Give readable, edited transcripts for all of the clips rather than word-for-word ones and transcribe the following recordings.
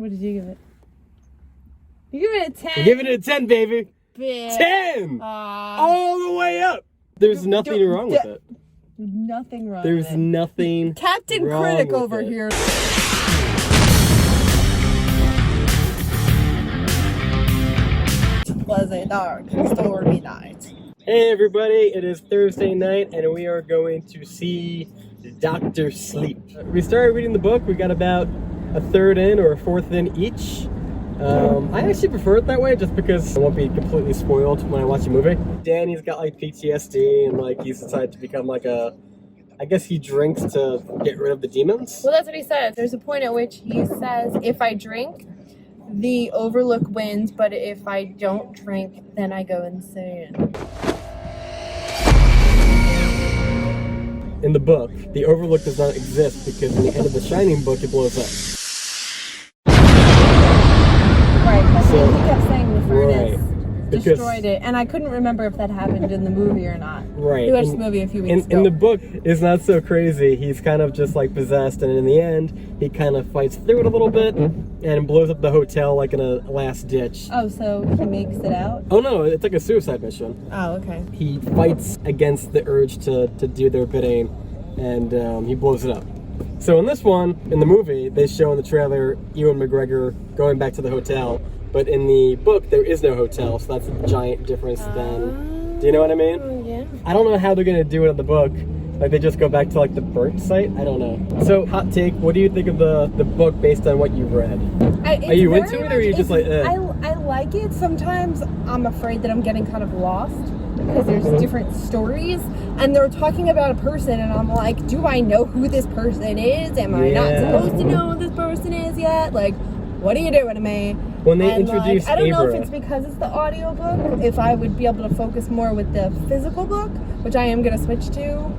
What did you give it? You give it a 10? I'm giving it a 10, baby. Bitch. 10! All the way up! There's nothing wrong with it. Nothing wrong There's with it. nothing Captain wrong Critic with over it. here. It was a dark, stormy night. Hey everybody, it is Thursday night and we are going to see Dr. Sleep. We started reading the book, we got about a third in or a fourth in each. I actually prefer it that way just because I won't be completely spoiled when I watch a movie. Danny's got like PTSD and like he's decided to become like I guess he drinks to get rid of the demons. Well, that's what he says. There's a point at which he says, if I drink, the Overlook wins, but if I don't drink, then I go insane. In the book, the Overlook does not exist because in the end of the Shining book, it blows up. Right, that's So- what he kept saying the furnace Because- destroyed it, and I couldn't remember if that happened in the movie or not. Right. We watched the movie a few weeks ago. In the book, it's not so crazy. He's kind of just like possessed, and in the end, he kind of fights through it a little bit and blows up the hotel like in a last ditch. Oh, so he makes it out? Oh no, it's like a suicide mission. Oh, okay. He fights against the urge to do their bidding, and he blows it up. So in this one, in the movie, they show in the trailer Ewan McGregor going back to the hotel, but in the book, there is no hotel, so that's a giant difference then. Do you know what I mean? Yeah. I don't know how they're gonna do it in the book. Like they just go back to like the burnt site? I don't know. So hot take, what do you think of the book based on what you've read? Are you into it or are you just like, eh? I like it. Sometimes I'm afraid that I'm getting kind of lost because there's different stories and they're talking about a person and I'm like, do I know who this person is? Am I not supposed to know who this person is yet? Like, what are you doing to me? When they And, introduced I don't know Abra, if it's because it's the audiobook, if I would be able to focus more with the physical book, which I am going to switch to.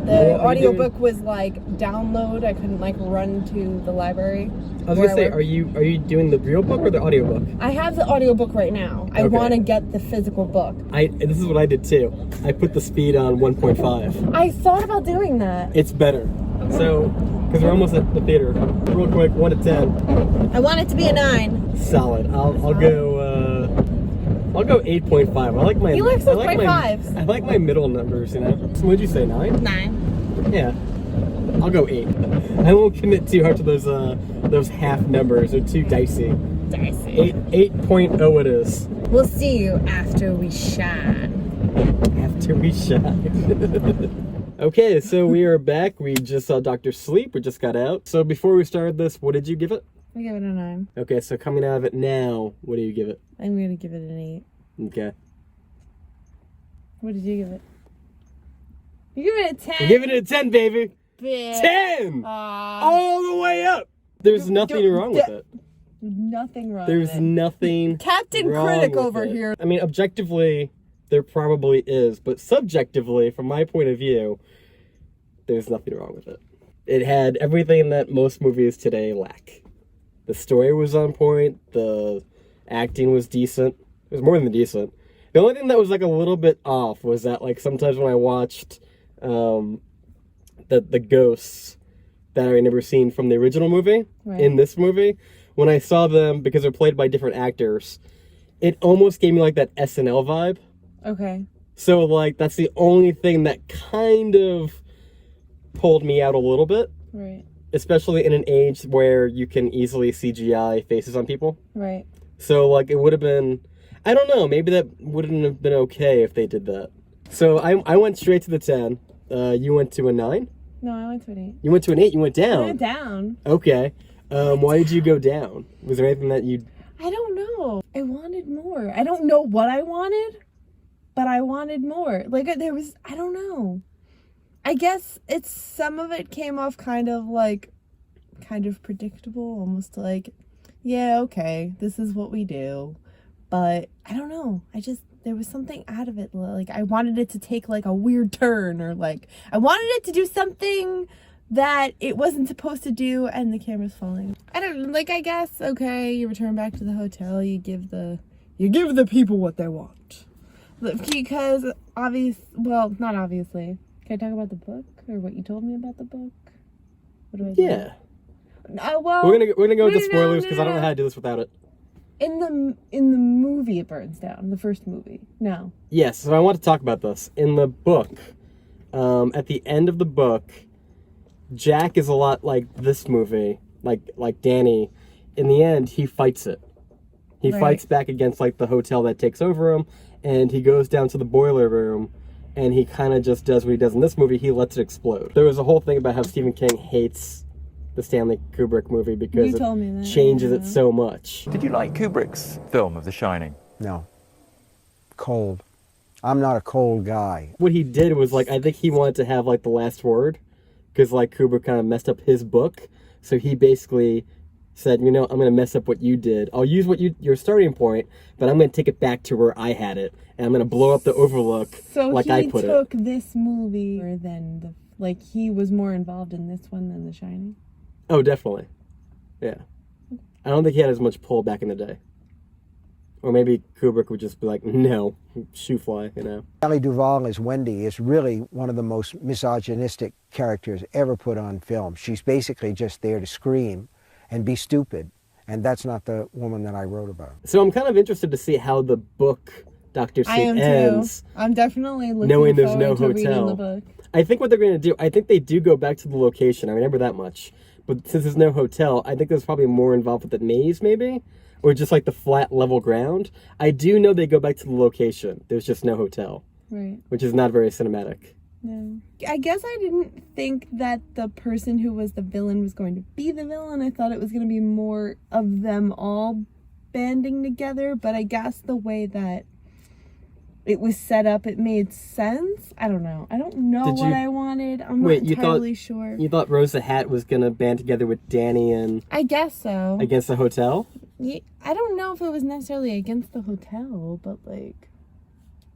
The audiobook was like download. I couldn't like run to the library. I was gonna say, are you doing the real book or the audiobook? I have the audiobook right now. I Okay. want to get the physical book. This is what I did too. I put the speed on 1.5. I thought about doing that. It's better. So, because we're almost at the theater. Real quick, 1 to 10. I want it to be a 9. Solid. I'll go 8.5. I like my. You like I like my 6.5s. I like my middle numbers. You know. So what'd you say? 9? 9. Yeah. I'll go 8. I won't commit too hard to those half numbers. They're too dicey. Dicey. 8.0 it is. We'll see you after we shine. After we shine. Okay, so we are back. We just saw Dr. Sleep. We just got out. So before we started this, what did you give it? I give it a 9. Okay, so coming out of it now, what do you give it? I'm gonna give it an 8. Okay. What did you give it? You give it a 10. I'm giving it a 10, baby. Bitch. 10! All the way up! There's nothing wrong with it. Nothing wrong There's with it. nothing Captain wrong Critic with over it. here. I mean, objectively, there probably is, but subjectively, from my point of view, there's nothing wrong with it. It had everything that most movies today lack. The story was on point, the acting was decent. It was more than decent. The only thing that was like a little bit off was that like sometimes when I watched the ghosts that I never seen from the original movie, in this movie, when I saw them, because they're played by different actors, it almost gave me like that SNL vibe. Okay. So like that's the only thing that kind of pulled me out a little bit. Right. Especially in an age where you can easily CGI faces on people. Right. So, like, it would have been... I don't know, maybe that wouldn't have been okay if they did that. So, I went straight to the 10. You went to a 9? No, I went to an 8. You went to an 8? You went down? I went down. Okay. Why did you go down? Was there anything that you... I don't know. I wanted more. I don't know what I wanted, but I wanted more. Like, there was... I don't know. I guess it's some of it came off kind of predictable, almost like, yeah, okay, this is what we do. But I don't know. There was something out of it. Like, I wanted it to take like a weird turn, or like, I wanted it to do something that it wasn't supposed to do, and the camera's falling. I don't like, I guess, okay, you return back to the hotel, you give the people what they want. Because not obviously. Can I talk about the book? Or what you told me about the book? What do I do? Yeah. Well, we're gonna go with the no, spoilers because I don't know how to do this without it. In the movie, it burns down. The first movie. No. Yes, so I want to talk about this. In the book, at the end of the book, Jack is a lot like this movie, like Danny. In the end, he fights it. He fights back against like the hotel that takes over him, and he goes down to the boiler room, and he kind of just does what he does in this movie. He lets it explode. There was a whole thing about how Stephen King hates the Stanley Kubrick movie because it changes it so much. Did you like Kubrick's film of The Shining? No. Cold. I'm not a cold guy. What he did was like, I think he wanted to have like the last word, because like Kubrick kind of messed up his book, so he basically said, you know, I'm going to mess up what you did. I'll use your starting point, but I'm going to take it back to where I had it, and I'm going to blow up the Overlook like I put it. So he took this movie, or then he was more involved in this one than The Shining? Oh, definitely. Yeah. I don't think he had as much pull back in the day. Or maybe Kubrick would just be like, no, shoe fly, you know. Shelley Duvall as Wendy is really one of the most misogynistic characters ever put on film. She's basically just there to scream and be stupid. And that's not the woman that I wrote about. So I'm kind of interested to see how the book Dr. Sleep ends. Too. I'm definitely looking knowing there's forward no to hotel. reading the book. I think what they're going to do, I think they do go back to the location. I remember that much. But since there's no hotel, I think there's probably more involved with the maze, maybe? Or just like the flat level ground. I do know they go back to the location. There's just no hotel. Right. Which is not very cinematic. No. I guess I didn't think that the person who was the villain was going to be the villain. I thought it was going to be more of them all banding together. But I guess the way that it was set up, it made sense. I don't know. I don't know what I wanted. I'm not entirely sure. You thought Rose the Hat was going to band together with Danny and... I guess so. Against the hotel? Yeah, I don't know if it was necessarily against the hotel, but like...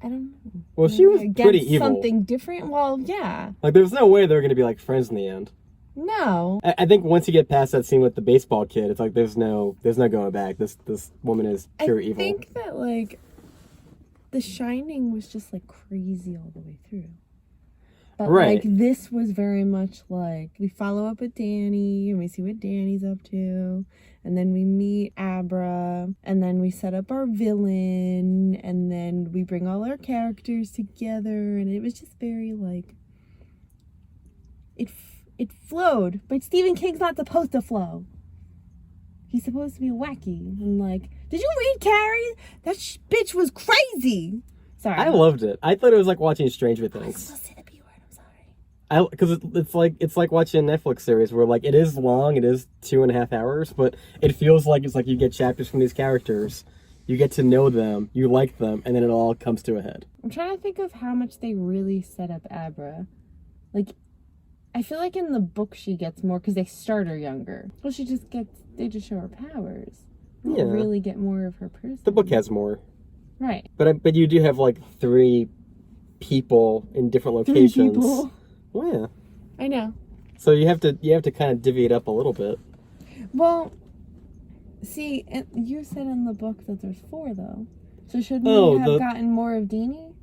I don't know. Well, she was pretty evil. Something different? Well, yeah. Like, there was no way they were going to be, like, friends in the end. No. I think once you get past that scene with the baseball kid, it's like, there's no going back. This woman is pure evil. I think that, like, The Shining was just, like, crazy all the way through. But, like, this was very much like, we follow up with Danny, and we see what Danny's up to, and then we meet Abra, and then we set up our villain, and then we bring all our characters together, and it was just very, like, it flowed, but Stephen King's not supposed to flow. He's supposed to be wacky, and like, did you read Carrie? That bitch was crazy! Sorry. I loved it. I thought it was like watching Stranger Things. Because it's like watching a Netflix series where like it is long, it is 2.5 hours, but it feels like it's like you get chapters from these characters, you get to know them, you like them, and then it all comes to a head. I'm trying to think of how much they really set up Abra. Like, I feel like in the book she gets more because they start her younger. Well, they just show her powers. We don't really get more of her person. The book has more. Right. But you do have like 3 people in different locations. 3 people. Well, yeah. I know. So you have to kind of divvy it up a little bit. Well, see, you said in the book that there's 4 though. So shouldn't we have gotten more of Deanie?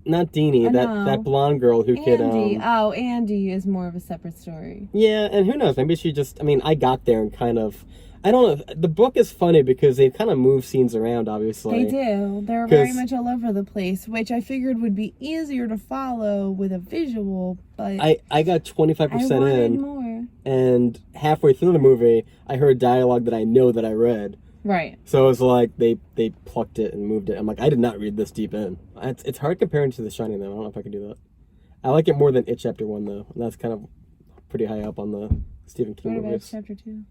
Not Deanie, that blonde girl who could Andy is more of a separate story. Yeah, and who knows? Maybe she just I got there and kind of I don't know. The book is funny because they kind of move scenes around, obviously. They do. They're very much all over the place, which I figured would be easier to follow with a visual, but... I got 25% I wanted in, more. And halfway through the movie, I heard dialogue that I know that I read. Right. So it was like, they plucked it and moved it. I'm like, I did not read this deep in. It's hard comparing to The Shining, though. I don't know if I can do that. I like it more than It Chapter 1, though. And that's kind of pretty high up on the Stephen King movies. What about Chapter 2?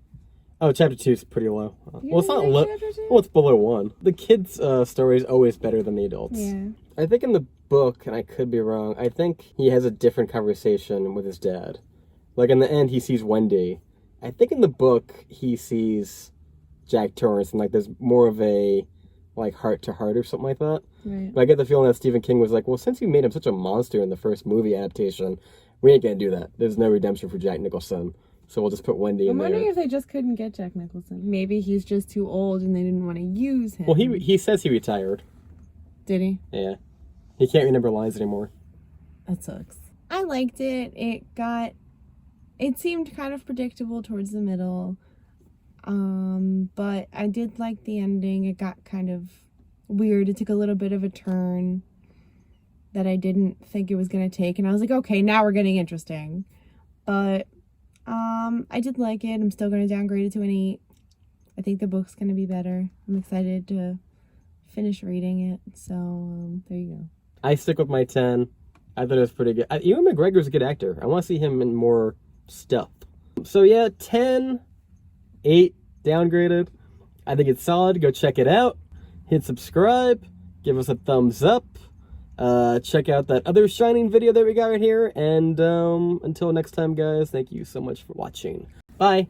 Oh, Chapter 2 is pretty low. Well, it's not low. Well, it's below 1. The kids' story is always better than the adults. Yeah. I think in the book, and I could be wrong, I think he has a different conversation with his dad. Like, in the end, he sees Wendy. I think in the book, he sees Jack Torrance, and, like, there's more of a, like, heart-to-heart or something like that. Right. But I get the feeling that Stephen King was like, well, since you made him such a monster in the first movie adaptation, we ain't gonna do that. There's no redemption for Jack Nicholson. So we'll just put Wendy in there. I'm wondering if they just couldn't get Jack Nicholson. Maybe he's just too old and they didn't want to use him. Well, he says he retired. Did he? Yeah. He can't remember lines anymore. That sucks. I liked it. It got it seemed kind of predictable towards the middle. But I did like the ending. It got kind of weird. It took a little bit of a turn that I didn't think it was going to take. And I was like, okay, now we're getting interesting. But, I did like it. I'm still going to downgrade it to an 8. I think the book's going to be better. I'm excited to finish reading it. So, there you go. I stick with my 10. I thought it was pretty good. Ewan McGregor's a good actor. I want to see him in more stuff. So yeah, 10, 8, downgraded. I think it's solid. Go check it out. Hit subscribe. Give us a thumbs up. Check out that other Shining video that we got right here. And until next time, guys, thank you so much for watching. Bye.